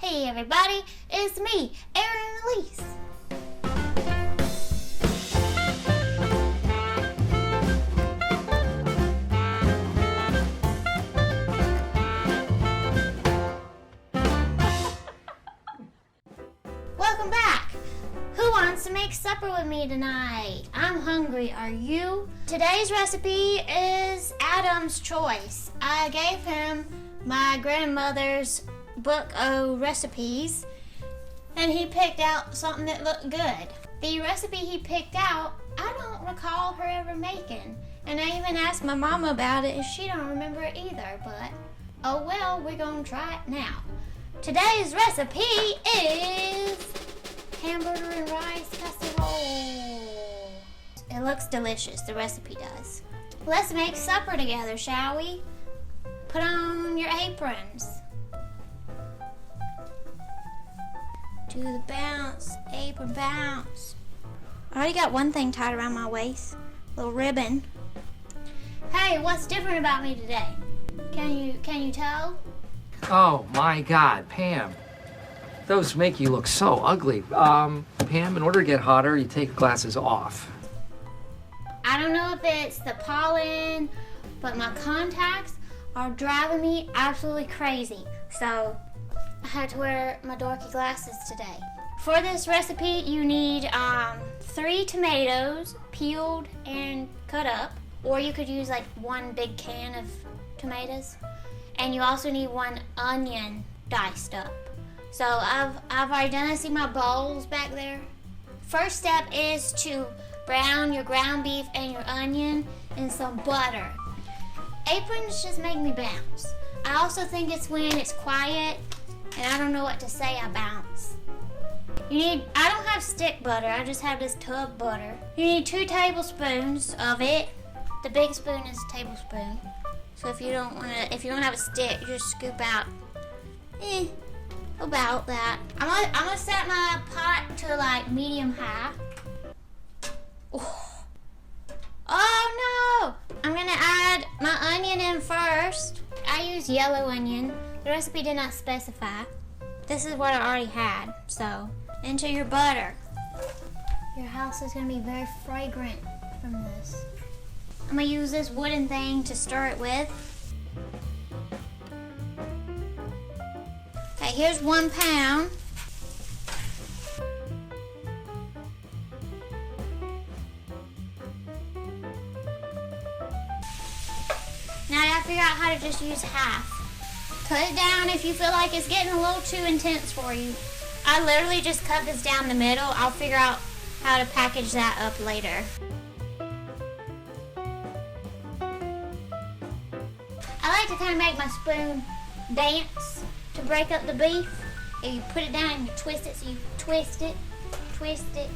Hey everybody, it's me, Erin and Elyse. Welcome back. Who wants to make supper with me tonight? I'm hungry, are you? Today's recipe is Adam's choice. I gave him my grandmother's book of recipes and he picked out something that looked good. The recipe he picked out, I don't recall her ever making. And I even asked my mama about it and she don't remember it either, but oh well, we're gonna try it now. Today's recipe is hamburger and rice casserole. It looks delicious, the recipe does. Let's make supper together, shall we? Put on your aprons. Do the bounce, apron bounce. I already got one thing tied around my waist, little ribbon. Hey, what's different about me today? Can you tell? Oh my God, Pam. Those make you look so ugly. Pam, in order to get hotter, you take your glasses off. I don't know if it's the pollen, but my contacts are driving me absolutely crazy. So I had to wear my dorky glasses today. For this recipe, you need 3 tomatoes peeled and cut up, or you could use like 1 big can of tomatoes. And you also need 1 onion diced up. So I've already done. I see my bowls back there. First step is to brown your ground beef and your onion in some butter. Aprons just make me bounce. I also think it's when it's quiet and I don't know what to say, I bounce. I don't have stick butter, I just have this tub butter. You need 2 tablespoons of it. The big spoon is a tablespoon. So if you don't have a stick, you just scoop out about that. I'm gonna set my pot to like medium high. Oh no! I'm gonna add my onion in first. I use yellow onion. The recipe did not specify. This is what I already had. So, into your butter. Your house is gonna be very fragrant from this. I'm gonna use this wooden thing to stir it with. Okay, here's 1 pound. Now I gotta figure out how to just use half. Cut it down if you feel like it's getting a little too intense for you. I literally just cut this down the middle. I'll figure out how to package that up later. I like to kind of make my spoon dance to break up the beef. And you put it down and you twist it, so you twist it, twist it,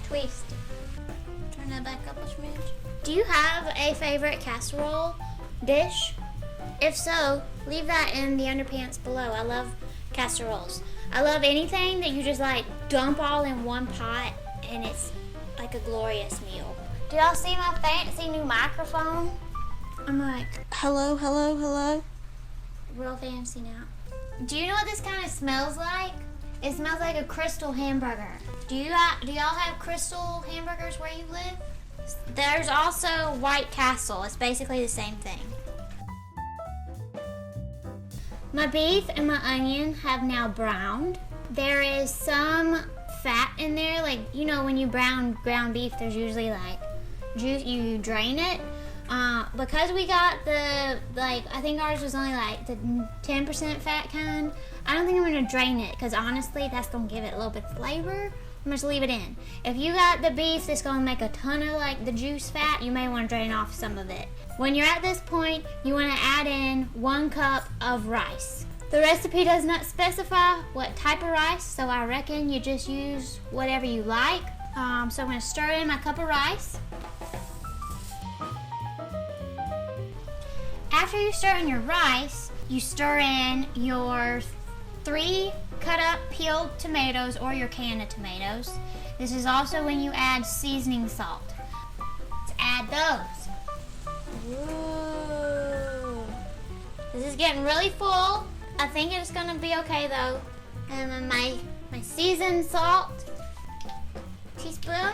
twist it. Turn that back up a smidge. Do you have a favorite casserole dish? If so, leave that in the underpants below. I love casseroles. I love anything that you just like dump all in one pot and it's like a glorious meal. Do y'all see my fancy new microphone? I'm like, hello, hello, hello. Real fancy now. Do you know what this kind of smells like? It smells like a Crystal hamburger. Do y'all have Crystal hamburgers where you live? There's also White Castle. It's basically the same thing. My beef and my onion have now browned. There is some fat in there. Like, you know, when you brown ground beef, there's usually like juice, you drain it. Because we got I think ours was only like the 10% fat kind, I don't think I'm gonna drain it because honestly, that's gonna give it a little bit of flavor. I'm just leave it in. If you got the beef that's gonna make a ton of like the juice fat, you may wanna drain off some of it. When you're at this point, you wanna add in 1 cup of rice. The recipe does not specify what type of rice, so I reckon you just use whatever you like. So I'm gonna stir in my cup of rice. After you stir in your rice, you stir in your 3 cut up peeled tomatoes or your can of tomatoes. This is also when you add seasoning salt. Let's add those. Ooh. This is getting really full. I think it's gonna be okay though. And then my seasoned salt, teaspoon.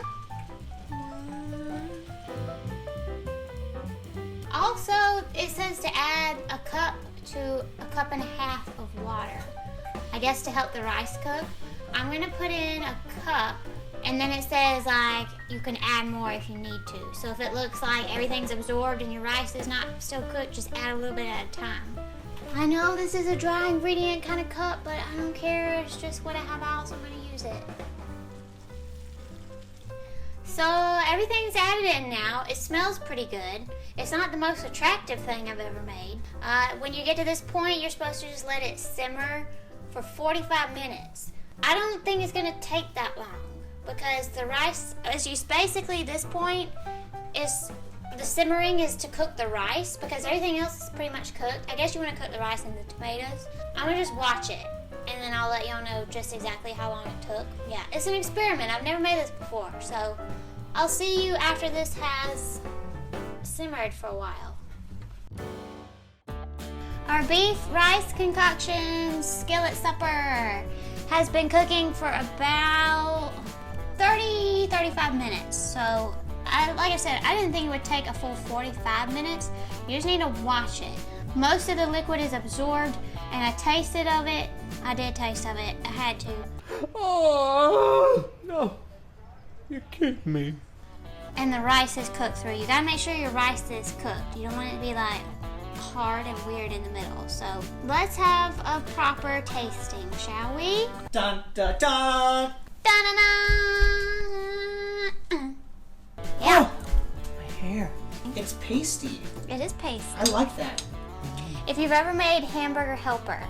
Also, it says to add a cup to a cup and a half of water. I guess to help the rice cook. I'm gonna put in a cup, and then it says like you can add more if you need to. So if it looks like everything's absorbed and your rice is not still cooked, just add a little bit at a time. I know this is a dry ingredient kind of cup, but I don't care. It's just what I have out, so I'm gonna use it. So everything's added in now. It smells pretty good. It's not the most attractive thing I've ever made. When you get to this point, you're supposed to just let it simmer for 45 minutes. I don't think it's gonna take that long because the rice, basically this point is, the simmering is to cook the rice because everything else is pretty much cooked. I guess you wanna cook the rice and the tomatoes. I'm gonna just watch it and then I'll let y'all know just exactly how long it took. Yeah, it's an experiment. I've never made this before, so I'll see you after this has simmered for a while. Our beef rice concoction skillet supper has been cooking for about 35 minutes. So, like I said, I didn't think it would take a full 45 minutes. You just need to watch it. Most of the liquid is absorbed, and I tasted of it. I did taste of it. I had to. Oh, no. You're kidding me. And the rice is cooked through. You gotta make sure your rice is cooked. You don't want it to be like hard and weird in the middle. So let's have a proper tasting, shall we? Dun dun dun! Dun-dun-dun. Yeah. Oh, my hair. It's pasty. It is pasty. I like that. If you've ever made Hamburger Helper,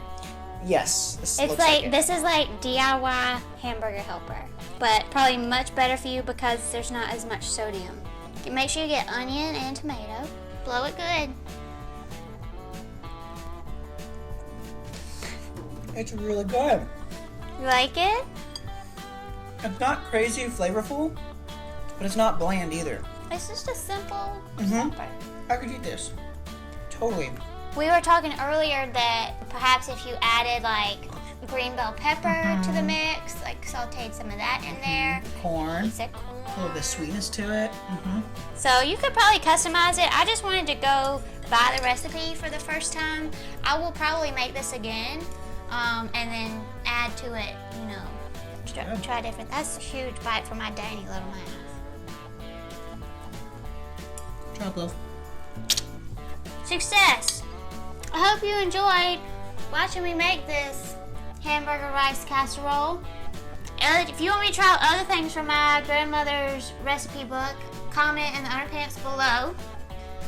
Yes, this it's looks like it. this is like DIY Hamburger Helper, but probably much better for you because there's not as much sodium. You make sure you get onion and tomato. Blow it good. It's really good. You like it? It's not crazy flavorful, but it's not bland either. It's just a simple Mhm. supper. I could eat this. Totally. We were talking earlier that perhaps if you added like green bell pepper to the mix, like sauteed some of that in there. Corn. Is it A corn? little bit of sweetness to it. So you could probably customize it. I just wanted to go buy the recipe for the first time. I will probably make this again, and then add to it, you know, try different. That's a huge bite for my tiny little mouth. Drop love. Success! I hope you enjoyed watching me make this hamburger rice casserole. If you want me to try other things from my grandmother's recipe book, comment in the underpants below.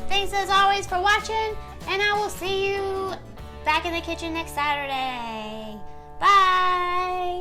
Thanks as always for watching, and I will see you back in the kitchen next Saturday. Bye!